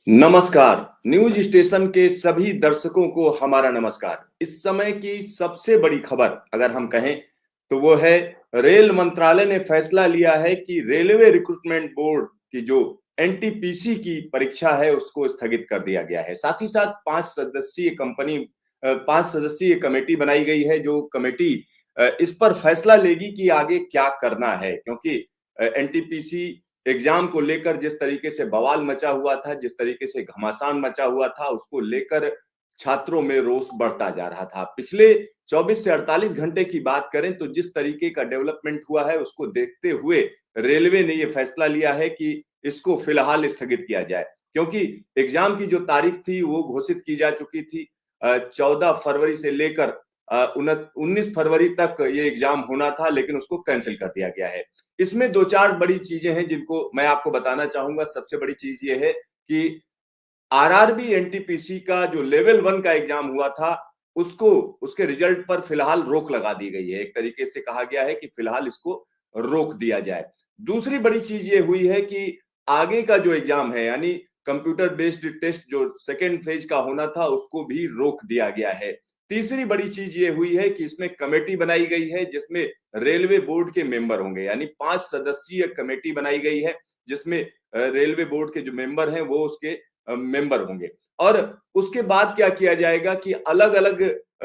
नमस्कार। News station के सभी दर्शकों को हमारा नमस्कार। इस समय की सबसे बड़ी खबर अगर हम कहें तो वो है रेल मंत्रालय ने फैसला लिया है कि रेलवे रिक्रूटमेंट बोर्ड की जो एनटीपीसी की परीक्षा है उसको स्थगित कर दिया गया है। साथ ही साथ 5 सदस्यीय कमेटी बनाई गई है जो कमेटी इस पर फैसला लेगी कि आगे क्या करना है, क्योंकि एनटीपीसी एग्जाम को लेकर जिस तरीके से बवाल मचा हुआ था, जिस तरीके से घमासान मचा हुआ था, उसको लेकर छात्रों में रोष बढ़ता जा रहा था। पिछले 24 से 48 घंटे की बात करें तो जिस तरीके का डेवलपमेंट हुआ है उसको देखते हुए रेलवे ने यह फैसला लिया है कि इसको फिलहाल स्थगित किया जाए, क्योंकि एग्जाम की जो तारीख थी वो घोषित की जा चुकी थी। 14 फरवरी से लेकर 19 फरवरी तक ये एग्जाम होना था, लेकिन उसको कैंसिल कर दिया गया है। इसमें दो चार बड़ी चीजें हैं जिनको मैं आपको बताना चाहूंगा। सबसे बड़ी चीज ये है कि आरआरबी एनटीपीसी का जो लेवल 1 का एग्जाम हुआ था उसको उसके रिजल्ट पर फिलहाल रोक लगा दी गई है। एक तरीके से कहा गया है कि फिलहाल इसको रोक दिया जाए। दूसरी बड़ी चीज ये हुई है कि आगे का जो एग्जाम है यानी कंप्यूटर बेस्ड टेस्ट जो सेकेंड फेज का होना था उसको भी रोक दिया गया है। तीसरी बड़ी चीज ये हुई है कि इसमें कमेटी बनाई गई है जिसमें रेलवे बोर्ड के मेंबर होंगे, यानी 5 सदस्यीय कमेटी बनाई गई है जिसमें रेलवे बोर्ड के जो मेंबर हैं वो उसके मेंबर होंगे। और उसके बाद क्या किया जाएगा कि अलग अलग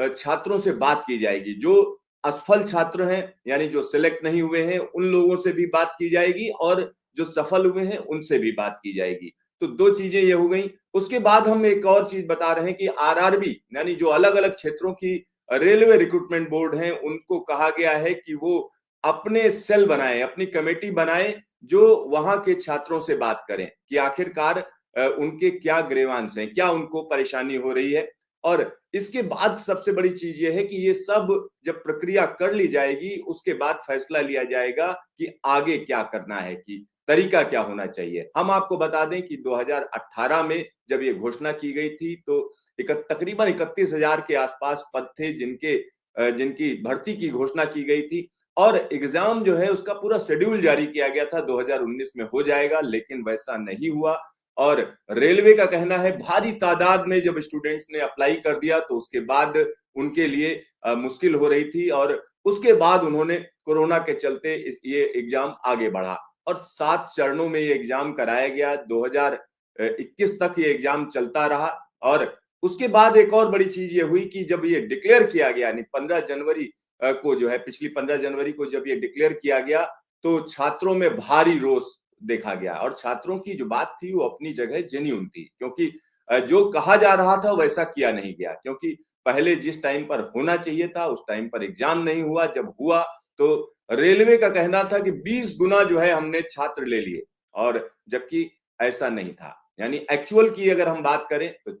छात्रों से बात की जाएगी। जो असफल छात्र हैं यानी जो सिलेक्ट नहीं हुए हैं उन लोगों से भी बात की जाएगी और जो सफल हुए हैं उनसे भी बात की जाएगी। तो दो चीजें ये हो गई। उसके बाद हम एक और चीज बता रहे हैं कि आरआरबी यानी जो अलग अलग क्षेत्रों की रेलवे रिक्रूटमेंट बोर्ड हैं उनको कहा गया है कि वो अपने सेल बनाएं, अपनी कमेटी बनाएं जो वहां के छात्रों से बात करें कि आखिरकार उनके क्या ग्रीवांस हैं, क्या उनको परेशानी हो रही है। और इसके बाद सबसे बड़ी चीज ये है कि ये सब जब प्रक्रिया कर ली जाएगी उसके बाद फैसला लिया जाएगा कि आगे क्या करना है, कि तरीका क्या होना चाहिए। हम आपको बता दें कि 2018 में जब ये घोषणा की गई थी तो तकरीबन 31,000 के आसपास पद थे जिनकी भर्ती की घोषणा की गई थी और एग्जाम जो है उसका पूरा शेड्यूल जारी किया गया था 2019 में हो जाएगा, लेकिन वैसा नहीं हुआ। और रेलवे का कहना है भारी तादाद में जब स्टूडेंट्स ने अप्लाई कर दिया तो उसके बाद उनके लिए मुश्किल हो रही थी और उसके बाद उन्होंने कोरोना के चलते ये एग्जाम आगे बढ़ा और 7 चरणों में ये एग्जाम कराया गया। 2021 तक ये एग्जाम चलता रहा और उसके बाद एक और बड़ी चीज ये हुई कि जब ये डिक्लेयर किया गया यानी 15 जनवरी को जो है पिछली 15 जनवरी को जब ये डिक्लेयर किया गया तो छात्रों में भारी रोष देखा गया और छात्रों की जो बात थी वो अपनी जगह जेन्युइन थी, क्योंकि जो कहा जा रहा था वैसा किया नहीं गया। क्योंकि पहले जिस टाइम पर होना चाहिए था उस टाइम पर एग्जाम नहीं हुआ, जब हुआ तो रेलवे का कहना था कि 20 गुना जो है हमने छात्र ले लिए, और जबकि ऐसा नहीं था। यानी एक्चुअल की अगर हम बात करें तो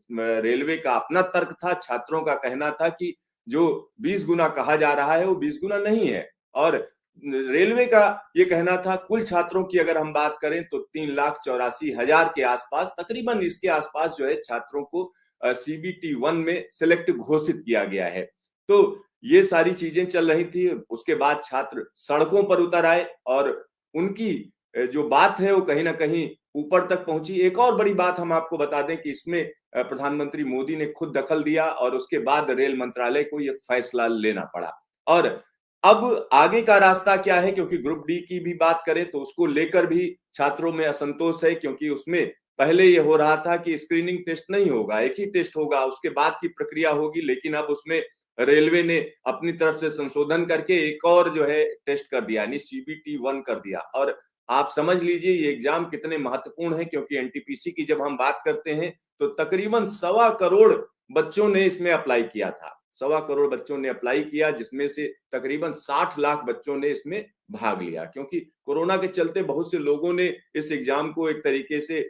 रेलवे का अपना तर्क था, छात्रों का कहना था कि जो 20 गुना कहा जा रहा है वो 20 गुना नहीं है। और रेलवे का ये कहना था कुल छात्रों की अगर हम बात करें तो 3,84,000 के आसपास, तकरीबन इसके आसपास जो है छात्रों को सीबीटी 1 में सिलेक्ट घोषित किया गया है। तो ये सारी चीजें चल रही थी। उसके बाद छात्र सड़कों पर उतर आए और उनकी जो बात है वो कहीं ना कहीं ऊपर तक पहुंची। एक और बड़ी बात हम आपको बता दें कि इसमें प्रधानमंत्री मोदी ने खुद दखल दिया और उसके बाद रेल मंत्रालय को यह फैसला लेना पड़ा। और अब आगे का रास्ता क्या है, क्योंकि ग्रुप डी की भी बात करें तो उसको लेकर भी छात्रों में असंतोष है, क्योंकि उसमें पहले ये हो रहा था कि स्क्रीनिंग टेस्ट नहीं होगा, एक ही टेस्ट होगा, उसके बाद की प्रक्रिया होगी। लेकिन अब उसमें रेलवे ने अपनी तरफ से संशोधन करके एक और जो है टेस्ट कर दिया यानी सीबीटी 1 कर दिया। और आप समझ लीजिए ये एग्जाम कितने महत्वपूर्ण है, क्योंकि एनटीपीसी की जब हम बात करते हैं तो तकरीबन 1.25 करोड़ बच्चों ने इसमें अप्लाई किया था। 1.25 करोड़ बच्चों ने अप्लाई किया, जिसमें से तकरीबन 60 लाख बच्चों ने इसमें भाग लिया, क्योंकि कोरोना के चलते बहुत से लोगों ने इस एग्जाम को एक तरीके से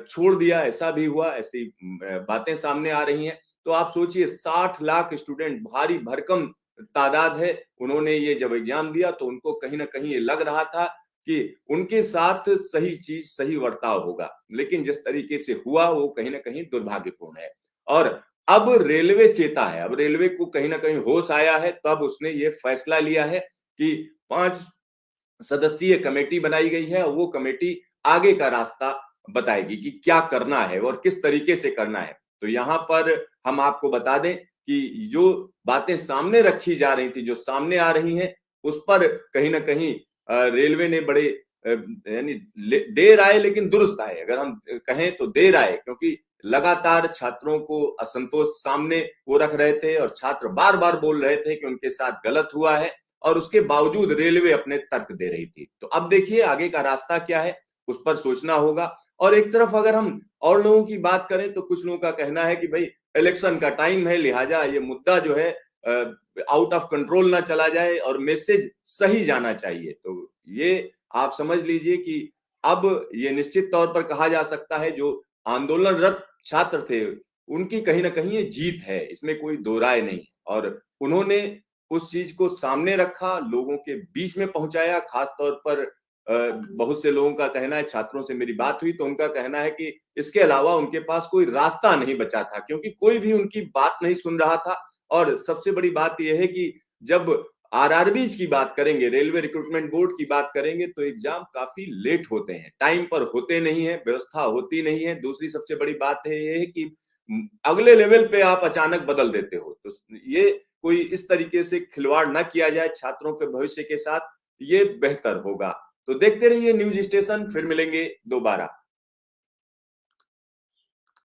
छोड़ दिया, ऐसा भी हुआ, ऐसी बातें सामने आ रही हैं। तो आप सोचिए 60 लाख स्टूडेंट, भारी भरकम तादाद है, उन्होंने ये जब एग्जाम दिया तो उनको कहीं ना कहीं ये लग रहा था कि उनके साथ सही चीज सही बर्ताव होगा, लेकिन जिस तरीके से हुआ वो कहीं ना कहीं दुर्भाग्यपूर्ण है। और अब रेलवे चेता है, अब रेलवे को कहीं ना कहीं होश आया है, तब उसने ये फैसला लिया है कि 5 सदस्यीय कमेटी बनाई गई है और वो कमेटी आगे का रास्ता बताएगी कि क्या करना है और किस तरीके से करना है। तो यहाँ पर हम आपको बता दें कि जो बातें सामने रखी जा रही थी, जो सामने आ रही हैं, उस पर कहीं ना कहीं रेलवे ने बड़े यानी देर आए लेकिन दुरुस्त आए, अगर हम कहें तो देर आए, क्योंकि लगातार छात्रों को असंतोष सामने वो रख रहे थे और छात्र बार बार बोल रहे थे कि उनके साथ गलत हुआ है, और उसके बावजूद रेलवे अपने तर्क दे रही थी। तो अब देखिए आगे का रास्ता क्या है, उस पर सोचना होगा। और एक तरफ अगर हम और लोगों की बात करें तो कुछ लोगों का कहना है कि भाई इलेक्शन का टाइम है, लिहाजा ये मुद्दा जो है आउट ऑफ कंट्रोल ना चला जाए और मैसेज सही जाना चाहिए। तो ये आप समझ लीजिए कि अब ये निश्चित तौर पर कहा जा सकता है जो आंदोलनरत छात्र थे उनकी कहीं ना कहीं ये जीत है, इसमें कोई दो राय नहीं। और उन्होंने उस चीज को सामने रखा, लोगों के बीच में पहुंचाया। खास तौर पर बहुत से लोगों का कहना है, छात्रों से मेरी बात हुई तो उनका कहना है कि इसके अलावा उनके पास कोई रास्ता नहीं बचा था, क्योंकि कोई भी उनकी बात नहीं सुन रहा था। और सबसे बड़ी बात यह है कि जब आरआरबीज की बात करेंगे, रेलवे रिक्रूटमेंट बोर्ड की बात करेंगे, तो एग्जाम काफी लेट होते हैं, टाइम पर होते नहीं है, व्यवस्था होती नहीं है। दूसरी सबसे बड़ी बात है ये है कि अगले लेवल पे आप अचानक बदल देते हो। तो ये कोई इस तरीके से खिलवाड़ ना किया जाए छात्रों के भविष्य के साथ, ये बेहतर होगा। तो देखते रहिए न्यूज स्टेशन, फिर मिलेंगे दोबारा।